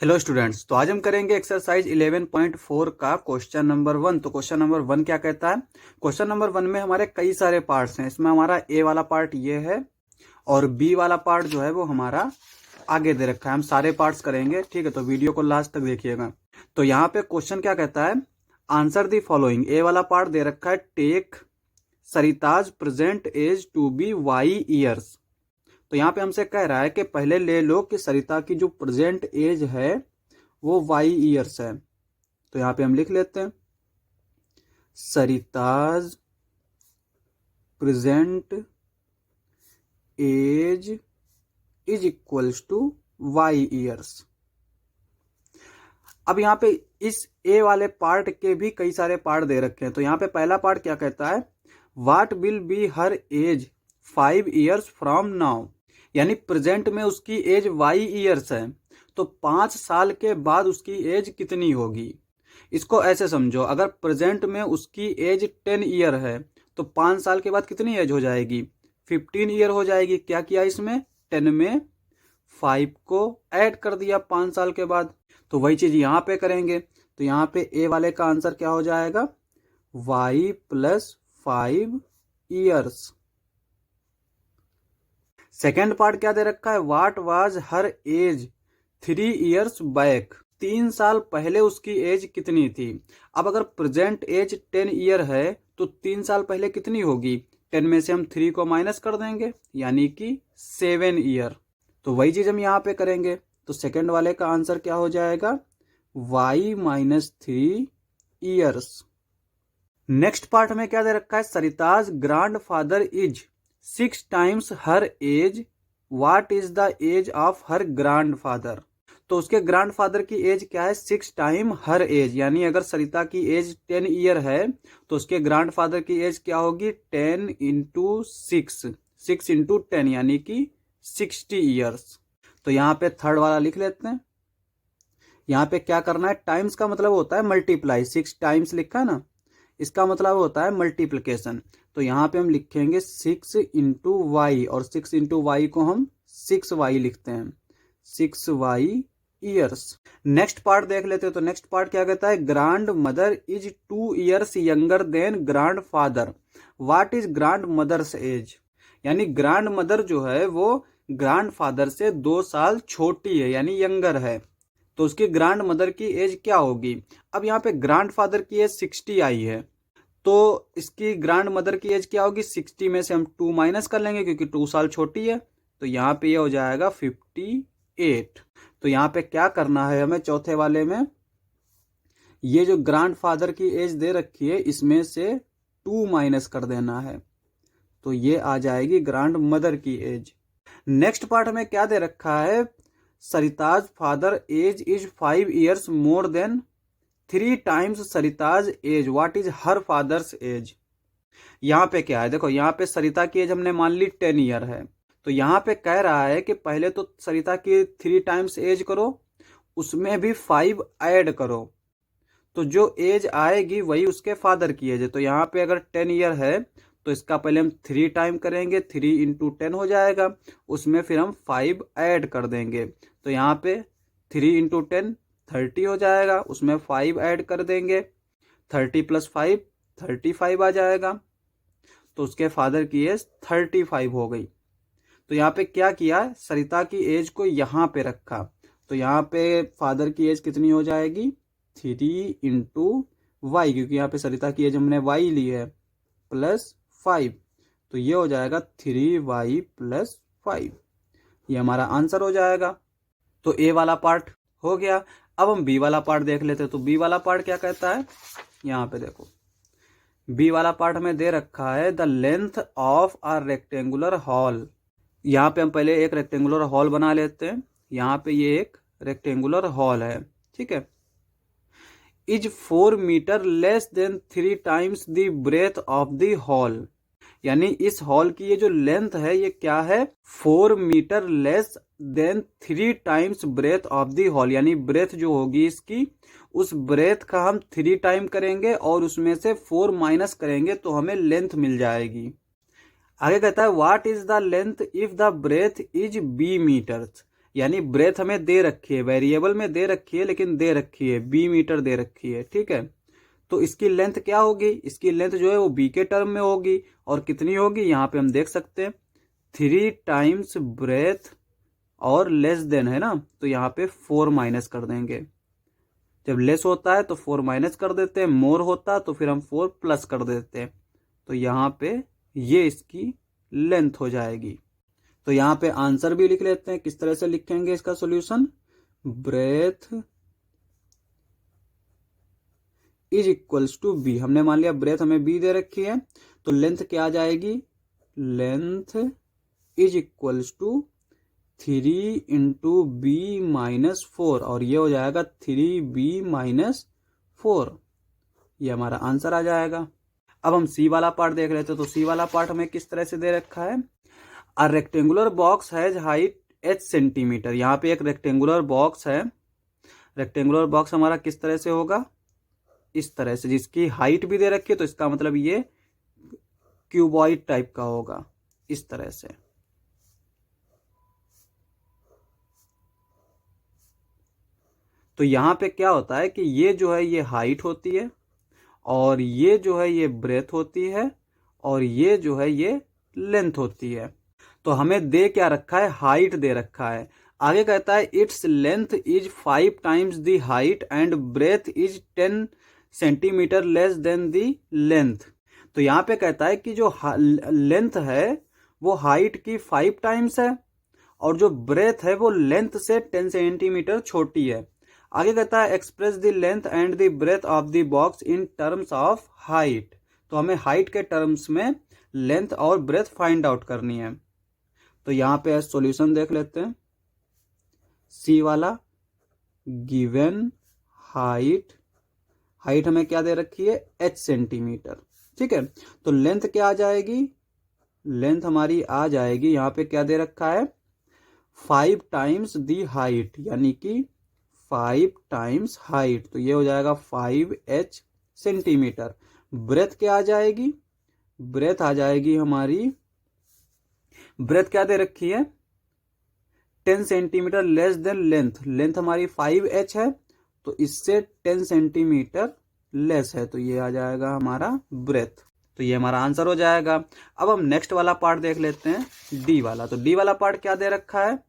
Hello students, तो आज हम करेंगे एक्सरसाइज 11.4 का क्वेश्चन नंबर 1। तो क्वेश्चन नंबर 1 क्या कहता है? क्वेश्चन नंबर 1 में हमारे कई सारे पार्ट्स हैं। इसमें हमारा ए वाला पार्ट ये है और बी वाला पार्ट जो है वो हमारा आगे दे रखा है। हम सारे पार्ट्स करेंगे, ठीक है? तो वीडियो को लास्ट तक देखिएगा। तो यहाँ पे क्वेश्चन क्या कहता है, आंसर दी फॉलोइंग। ए वाला पार्ट दे रखा है, take Sarita's present age to be Y years. तो यहाँ पे हमसे कह रहा है कि पहले ले लो कि सरिता की जो प्रेजेंट एज है वो वाई ईयर्स है। तो यहाँ पे हम लिख लेते हैं Sarita's present age is equals to Y years. अब यहाँ पे इस ए वाले पार्ट के भी कई सारे पार्ट दे रखे हैं। तो यहाँ पे पहला पार्ट क्या कहता है, what will be her age 5 years from now. यानी प्रेजेंट में उसकी एज वाई ईयर्स है, तो 5 साल के बाद उसकी एज कितनी होगी। इसको ऐसे समझो, अगर प्रेजेंट में उसकी एज 10 ईयर है तो 5 साल के बाद कितनी एज हो जाएगी, 15 ईयर हो जाएगी। क्या किया इसमें, 10 में 5 को ऐड कर दिया 5 साल के बाद। तो वही चीज यहाँ पे करेंगे। तो यहाँ पे ए वाले का आंसर क्या हो जाएगा, y plus 5 years. Second part क्या दे रखा है, what was her age 3 years back. 3 साल पहले उसकी एज कितनी थी। अब अगर प्रेजेंट एज 10 ईयर है तो 3 साल पहले कितनी होगी, 10 में से हम 3 को माइनस कर देंगे यानी कि 7 ईयर। तो वही चीज हम यहाँ पे करेंगे। तो सेकेंड वाले का आंसर क्या हो जाएगा, y minus 3 years. Next part में क्या दे रखा है, Sarita's grandfather is 6 times her age, what is the age of her grandfather. तो उसके ग्रांड फादर की एज क्या है, 6 टाइम हर एज। यानी अगर सरिता की एज 10 ईयर है तो उसके ग्रांड फादर की एज क्या होगी, 10 इंटू 6 इंटू 10 यानी कि 60 ईयर्स। तो यहाँ पे थर्ड वाला लिख लेते हैं। यहाँ पे क्या करना है, टाइम्स का मतलब होता है मल्टीप्लाई। 6 टाइम्स लिखा है ना, इसका मतलब होता है मल्टीप्लिकेशन। तो यहाँ पे हम लिखेंगे 6 इंटू वाई, और 6 इंटू वाई को हम 6y लिखते हैं, 6y ईयर्स। नेक्स्ट पार्ट देख लेते हैं। तो नेक्स्ट पार्ट क्या कहता है, grandmother is 2 years younger than grandfather, what is grandmother's age. यानी ग्रांड मदर जो है वो ग्रांड फादर से 2 साल छोटी है यानी यंगर है। तो उसकी ग्रांड मदर की एज क्या होगी। अब यहाँ पे ग्रांड फादर की एज 60 आई है, तो इसकी ग्रांड मदर की एज क्या होगी, 60 में से हम 2 माइनस कर लेंगे क्योंकि 2 साल छोटी है। तो यहाँ पे ये हो जाएगा 58। तो यहाँ पे क्या करना है हमें, चौथे वाले में ये जो ग्रांड फादर की एज दे रखी है इसमें से 2 माइनस कर देना है, तो ये आ जाएगी ग्रांड मदर की एज। नेक्स्ट पार्ट में क्या दे रखा है, Sarita's father age is 5 years more than 3 times Sarita's age, what is her father's age. यहाँ पे क्या है, देखो यहाँ पे सरिता की एज हमने मान ली 10 ईयर है। तो यहाँ पे कह रहा है कि पहले तो सरिता की 3 टाइम्स एज करो, उसमें भी 5 ऐड करो, तो जो एज आएगी वही उसके फादर की एज है। तो यहाँ पे अगर 10 ईयर है तो इसका पहले हम 3 टाइम करेंगे, 3 इंटू 10 हो जाएगा, उसमें फिर हम 5 ऐड कर देंगे। तो यहाँ पे 3 इंटू 10 30 हो जाएगा, उसमें 5 ऐड कर देंगे, 30 प्लस 5 35 आ जाएगा। तो उसके फादर की एज 35 हो गई। तो यहाँ पे क्या किया, सरिता की एज को यहाँ पे रखा। तो यहाँ पे फादर की एज कितनी हो जाएगी, 3 इंटू वाई, क्योंकि यहाँ पे सरिता की एज हमने वाई ली है, प्लस 5। तो ये हो जाएगा 3y प्लस 5। ये हमारा आंसर हो जाएगा। तो ए वाला पार्ट हो गया। अब हम बी वाला पार्ट देख लेते हैं। तो बी वाला पार्ट क्या कहता है, यहाँ पे देखो बी वाला पार्ट में दे रखा है the length of a rectangular hall. यहाँ पे हम पहले एक रेक्टेंगुलर हॉल बना लेते हैं। यहाँ पे ये एक रेक्टेंगुलर हॉल है, ठीक है। Is 4 meter less than 3 times the breadth of the hall. यानी इस हॉल की ये जो लेंथ है ये क्या है, 4 meter less than 3 times breadth of the hall. यानी ब्रेथ जो होगी इसकी, उस ब्रेथ का हम 3 टाइम करेंगे और उसमें से 4 माइनस करेंगे तो हमें लेंथ मिल जाएगी। आगे कहता है what is the length if the breadth is b meters. यानी ब्रेथ हमें दे रखी है, वेरिएबल में दे रखी है, लेकिन दे रखी है बी मीटर दे रखी है, ठीक है। तो इसकी लेंथ क्या होगी, इसकी लेंथ जो है वो बी के टर्म में होगी, और कितनी होगी यहाँ पे हम देख सकते हैं 3 टाइम्स ब्रेथ और लेस देन है ना, तो यहाँ पे 4 माइनस कर देंगे। जब लेस होता है तो 4 माइनस कर देते हैं, मोर होता तो फिर हम 4 प्लस कर देते हैं। तो यहाँ पे ये इसकी लेंथ हो जाएगी। तो यहाँ पे आंसर भी लिख लेते हैं, किस तरह से लिखेंगे इसका solution, breadth is equals to B. हमने मान लिया ब्रेथ हमें बी दे रखी है, तो लेंथ क्या आ जाएगी, length is equals to 3 into B minus 4, और ये हो जाएगा 3b-4। ये हमारा आंसर आ जाएगा। अब हम सी वाला पार्ट देख रहे थे, तो सी वाला पार्ट हमें किस तरह से दे रखा है, a rectangular box has height h centimetre. यहाँ पे एक रेक्टेंगुलर बॉक्स है, रेक्टेंगुलर बॉक्स हमारा किस तरह से होगा, इस तरह से, जिसकी हाइट भी दे रखी है, तो इसका मतलब ये क्यूबॉइड टाइप का होगा, इस तरह से। तो यहाँ पे क्या होता है कि ये जो है ये हाइट होती है, और ये जो है ये ब्रेथ होती है, और ये जो है ये लेंथ होती है। तो हमें दे क्या रखा है, हाइट दे रखा है। आगे कहता है its length is 5 times the height and breadth is 10 centimetre less than the length. तो यहाँ पे कहता है कि जो लेंथ है वो हाइट की 5 टाइम्स है, और जो ब्रेथ है वो लेंथ से 10 सेंटीमीटर छोटी है। आगे कहता है express the length and the breadth of the box in terms of height. तो हमें हाइट के टर्म्स में लेंथ और ब्रेथ फाइंड आउट करनी है। तो यहाँ पे सॉल्यूशन देख लेते हैं, सी वाला, गिवन हाइट, हाइट हमें क्या दे रखी है, h सेंटीमीटर, ठीक है। तो लेंथ क्या आ जाएगी, लेंथ हमारी आ जाएगी, यहाँ पे क्या दे रखा है 5 टाइम्स दी हाइट, यानी कि 5 टाइम्स हाइट, तो ये हो जाएगा 5h सेंटीमीटर। ब्रेथ क्या आ जाएगी, ब्रेथ आ जाएगी हमारी, ब्रेथ क्या दे रखी है 10 centimetre less then length, length हमारी 5h है, तो इससे 10 सेंटीमीटर लेस है, तो ये आ जाएगा हमारा ब्रेथ। तो ये हमारा आंसर हो जाएगा। अब हम नेक्स्ट वाला पार्ट देख लेते हैं, डी वाला। तो डी वाला पार्ट क्या दे रखा है,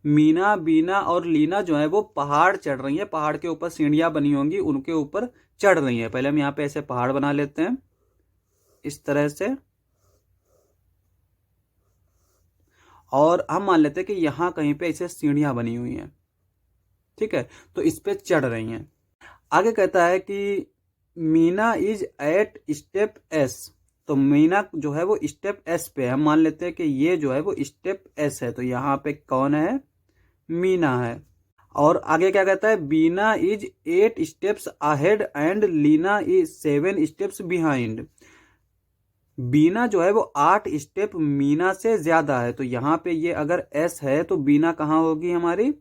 मीना, बीना और लीना जो है वो पहाड़ चढ़ रही है, पहाड़ के ऊपर सीढ़ियां बनी होंगी, उनके ऊपर चढ़ रही है। पहले हम यहाँ पे ऐसे पहाड़ बना लेते हैं, इस तरह से, और हम मान लेते हैं कि यहां कहीं पे ऐसे सीढ़ियां बनी हुई हैं, ठीक है, तो इस पे चढ़ रही हैं। आगे कहता है कि Meena is at step S. तो मीना जो है वो स्टेप एस पे है, हम मान लेते हैं कि ये जो है वो स्टेप एस है, तो यहाँ पे कौन है, मीना है। और आगे क्या कहता है, Beena is 8 steps ahead and Leena is 7 steps behind. Beena जो है वो 8 स्टेप मीना से ज्यादा है, तो यहाँ पे ये अगर एस है तो बीना कहाँ होगी हमारी,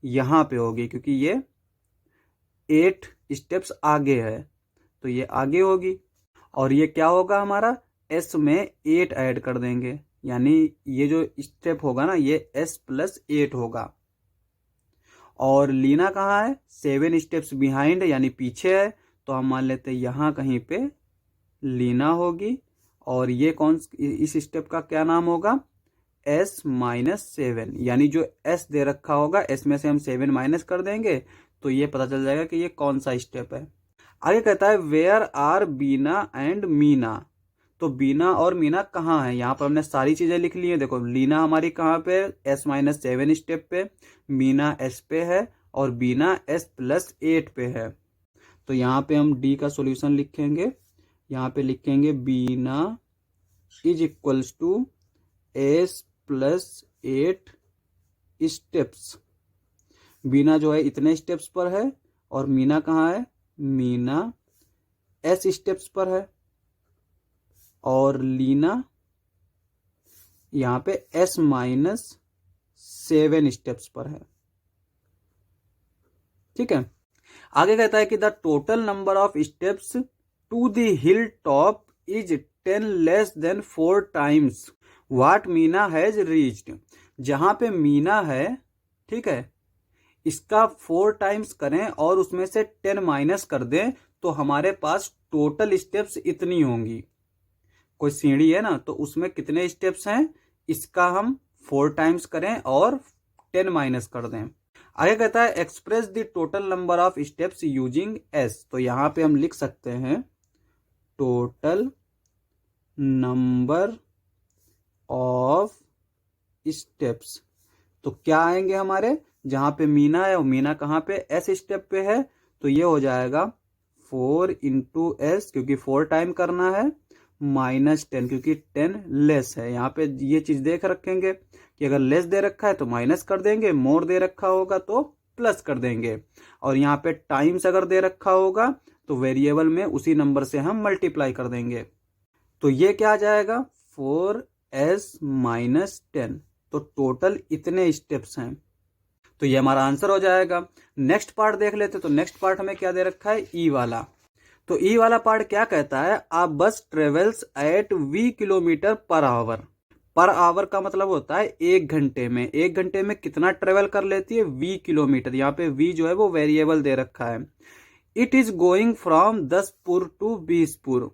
यहाँ पे होगी, क्योंकि ये 8 स्टेप्स आगे है, तो ये आगे होगी। और ये क्या होगा हमारा, एस में 8 ऐड कर देंगे, यानी ये जो स्टेप होगा ना ये s प्लस 8 होगा। और लीना कहाँ है, 7 स्टेप्स बिहाइंड यानी पीछे है, तो हम मान लेते हैं यहाँ कहीं पे लीना होगी। और ये कौन, इस स्टेप का क्या नाम होगा, s-7, यानी जो s दे रखा होगा s में से हम 7 माइनस कर देंगे, तो ये पता चल जाएगा कि ये कौन सा स्टेप है। आगे कहता है where are Beena and Meena. तो बीना और मीना कहाँ है, यहाँ पर हमने सारी चीजें लिख ली है। देखो लीना हमारी कहाँ पे, s-7 स्टेप पे, मीना s पे है, और बीना s+8 पे है। तो यहाँ पे हम डी का सॉल्यूशन लिखेंगे, यहाँ पे लिखेंगे Beena is equals to s+8 steps. Beena जो है इतने स्टेप्स पर है, और मीना कहाँ है, मीना s स्टेप्स पर है, और लीना यहाँ पे s-7 स्टेप्स पर है, ठीक है। आगे कहता है कि the total number of steps to the hill top is 10 less than 4 times what Meena has reached. जहां पे मीना है ठीक है, इसका 4 टाइम्स करें और उसमें से 10 माइनस कर दें तो हमारे पास टोटल स्टेप्स इतनी होंगी। कोई सीढ़ी है ना, तो उसमें कितने स्टेप्स हैं, इसका हम 4 टाइम्स करें और 10 माइनस कर दें। आगे कहता है express the total number of steps using S. तो यहां पे हम लिख सकते हैं टोटल नंबर ऑफ स्टेप्स। तो क्या आएंगे हमारे, जहां पे मीना है, मीना कहां पे, एस स्टेप पे है, तो ये हो जाएगा 4 इंटू एस, क्योंकि 4 टाइम करना है, -10 क्योंकि 10 लेस है। यहाँ पे ये चीज देख रखेंगे कि अगर लेस दे रखा है तो माइनस कर देंगे, मोर दे रखा होगा तो प्लस कर देंगे, और यहाँ पे टाइम्स अगर दे रखा होगा तो वेरिएबल में उसी नंबर से हम मल्टीप्लाई कर देंगे। तो ये क्या आ जाएगा 4s - 10। तो टोटल इतने स्टेप्स हैं, तो ये हमारा आंसर हो जाएगा। नेक्स्ट पार्ट देख लेते। तो नेक्स्ट पार्ट हमें क्या दे रखा है, ई वाला। तो ई वाला पार्ट क्या कहता है, आ बस travels eight v kilometre per hour. Per hour का मतलब होता है 1 घंटे में। 1 घंटे में कितना ट्रेवल कर लेती है, v किलोमीटर। यहाँ पे v जो है वो वेरिएबल दे रखा है। It is going from Daspur to Bispur.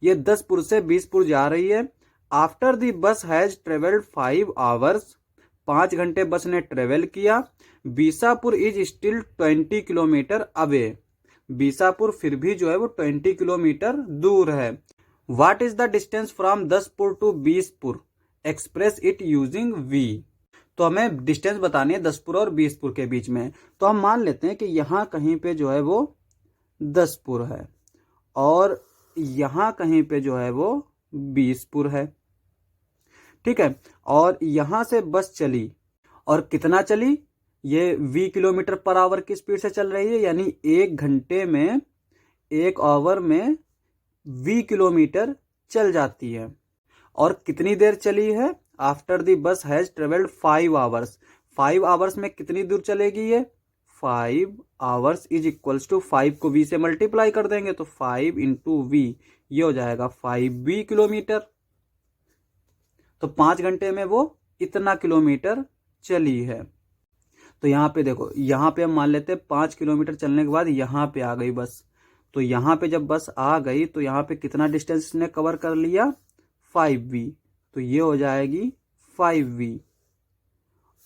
ये दसपुर से बीसपुर जा रही है। After the bus has travelled 5 hours. 5 घंटे बस ने ट्रेवल किया। Bisapur is still 20 kilometre away. Bisapur फिर भी जो है वो 20 किलोमीटर दूर है। What is the distance from Daspur to Bispur, express it using V. तो हमें डिस्टेंस बतानी है दसपुर और बीसपुर के बीच में। तो हम मान लेते हैं कि यहां कहीं पे जो है वो दसपुर है और यहां कहीं पे जो है वो बीसपुर है, ठीक है। और यहां से बस चली और कितना चली, ये v किलोमीटर पर आवर की स्पीड से चल रही है, यानी 1 घंटे में 1 आवर में v किलोमीटर चल जाती है। और कितनी देर चली है, after the bus has travelled 5 hours. 5 hours में कितनी दूर चलेगी ये, 5 आवर्स इज इक्वल्स टू 5 को v से मल्टीप्लाई कर देंगे तो 5 इंटू v, ये हो जाएगा 5v किलोमीटर। तो 5 घंटे में वो इतना किलोमीटर चली है। तो यहाँ पे देखो, यहाँ पे हम मान लेते हैं 5 किलोमीटर चलने के बाद यहाँ पे आ गई बस। तो यहाँ पे जब बस आ गई तो यहाँ पे कितना डिस्टेंस ने कवर कर लिया, 5v। तो ये हो जाएगी 5v।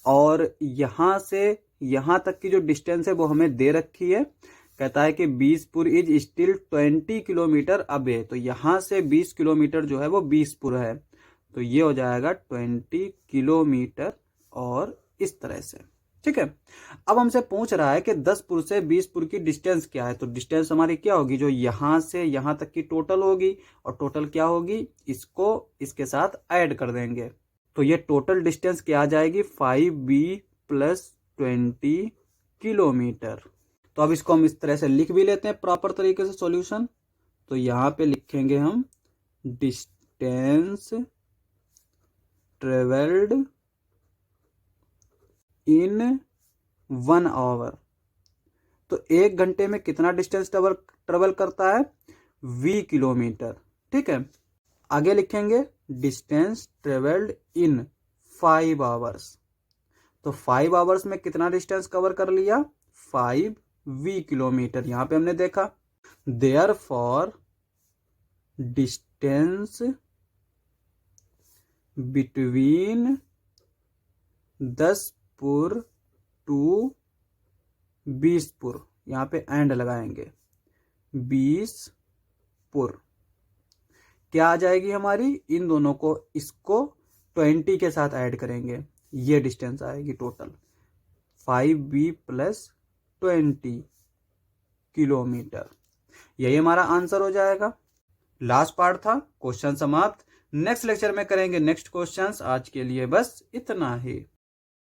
और यहाँ से यहाँ तक की जो डिस्टेंस है वो हमें दे रखी है। कहता है कि बीसपुर इज स्टिल 20 किलोमीटर अबे। तो यहाँ से 20 किलोमीटर जो है वो बीसपुर है। तो ये हो जाएगा 20 किलोमीटर और इस तरह से, ठीक है। अब हमसे पूछ रहा है कि दसपुर से बीसपुर की डिस्टेंस क्या है। तो डिस्टेंस हमारी क्या होगी, जो यहां से यहां तक की टोटल होगी, और टोटल क्या होगी, इसको इसके साथ ऐड कर देंगे। तो ये टोटल डिस्टेंस क्या आ जाएगी, 5b + 20 किलोमीटर। तो अब इसको हम इस तरह से लिख भी लेते हैं प्रॉपर तरीके से सॉल्यूशन। तो यहां पे लिखेंगे हम डिस्टेंस ट्रेवल्ड इन 1 आवर। तो 1 घंटे में कितना डिस्टेंस ट्रेवल करता है, v किलोमीटर, ठीक है। आगे लिखेंगे डिस्टेंस ट्रेवल्ड इन 5 आवर्स। तो 5 आवर्स में कितना डिस्टेंस कवर कर लिया, 5v किलोमीटर। यहां पे हमने देखा therefore distance between Daspur to Bispur, यहां पे एंड लगाएंगे, बीसपुर क्या आ जाएगी हमारी, इन दोनों को इसको 20 के साथ ऐड करेंगे, ये डिस्टेंस आएगी टोटल 5b + 20 किलोमीटर। यही हमारा आंसर हो जाएगा। लास्ट पार्ट था, क्वेश्चन समाप्त। नेक्स्ट लेक्चर में करेंगे नेक्स्ट क्वेश्चंस। आज के लिए बस इतना ही।